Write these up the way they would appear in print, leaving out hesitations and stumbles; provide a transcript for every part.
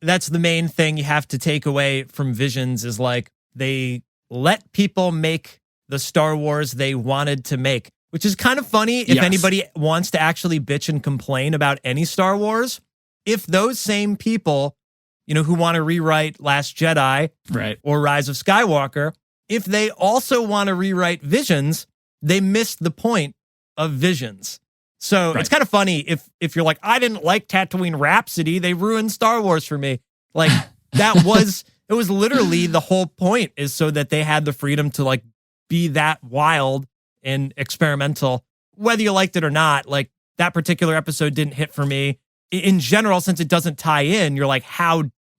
that's the main thing you have to take away from Visions is like they let people make the Star Wars they wanted to make, which is kind of funny if anybody wants to actually bitch and complain about any Star Wars. If those same people, who want to rewrite Last Jedi or Rise of Skywalker, if they also want to rewrite Visions, they missed the point of Visions. So it's kind of funny if you're like, I didn't like Tatooine Rhapsody, they ruined Star Wars for me. Like it was literally the whole point is so that they had the freedom to like be that wild and experimental, whether you liked it or not. Like that particular episode didn't hit for me. In general, since it doesn't tie in, you're like,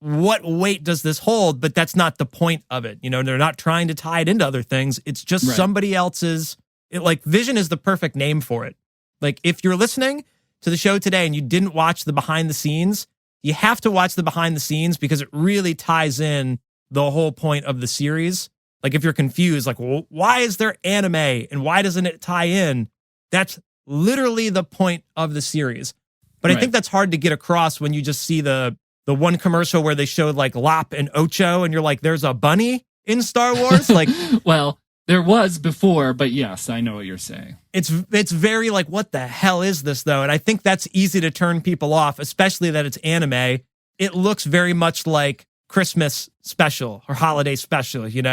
what weight does this hold? But that's not the point of it. They're not trying to tie it into other things. It's just somebody else's. Vision is the perfect name for it. Like if you're listening to the show today and you didn't watch the behind the scenes, you have to watch the behind the scenes because it really ties in the whole point of the series. Like if you're confused, like, well, why is there anime and why doesn't it tie in? That's literally the point of the series. But I think that's hard to get across when you just see the one commercial where they showed like Lop and Ocho and you're like, there's a bunny in Star Wars. Like, well, there was before, but yes, I know what you're saying. It's very like, what the hell is this though? And I think that's easy to turn people off, especially that it's anime. It looks very much like Christmas special or holiday special, Yeah.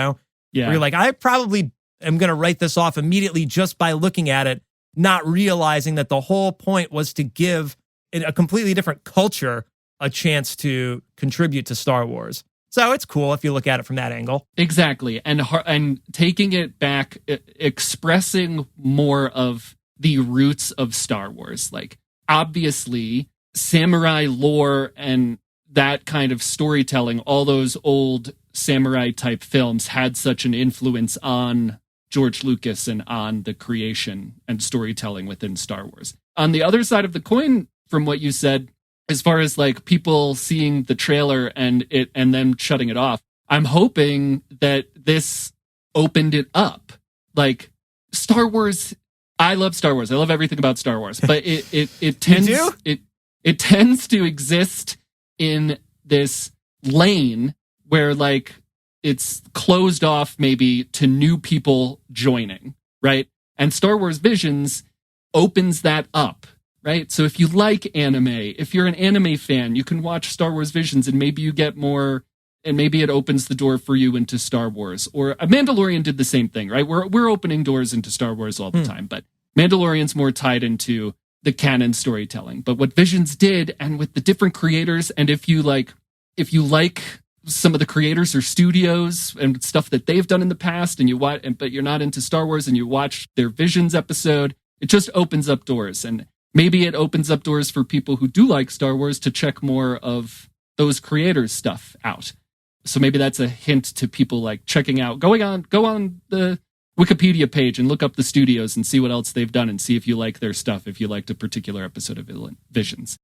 Where you're like, I probably am going to write this off immediately just by looking at it, not realizing that the whole point was to give a completely different culture a chance to contribute to Star Wars. So it's cool if you look at it from that angle. Exactly. And taking it back, expressing more of the roots of Star Wars. Like, obviously, samurai lore and that kind of storytelling, all those old samurai type films had such an influence on George Lucas and on the creation and storytelling within Star Wars. On the other side of the coin, from what you said, as far as like people seeing the trailer and them shutting it off, I'm hoping that this opened it up. Like Star Wars, I love Star Wars. I love everything about Star Wars, but it tends to exist in this lane where like it's closed off maybe to new people joining, right? And Star Wars Visions opens that up. Right? So if you like anime, if you're an anime fan, you can watch Star Wars Visions and maybe you get more, and maybe it opens the door for you into Star Wars. Or a Mandalorian did the same thing, right? We're opening doors into Star Wars all the time, but Mandalorian's more tied into the canon storytelling. But what Visions did, and with the different creators, and if you like some of the creators or studios and stuff that they've done in the past, and you watch, but you're not into Star Wars and you watch their Visions episode, it just opens up doors. And maybe it opens up doors for people who do like Star Wars to check more of those creators' stuff out. So maybe that's a hint to people like checking out, go on the Wikipedia page and look up the studios and see what else they've done and see if you like their stuff, if you liked a particular episode of Visions.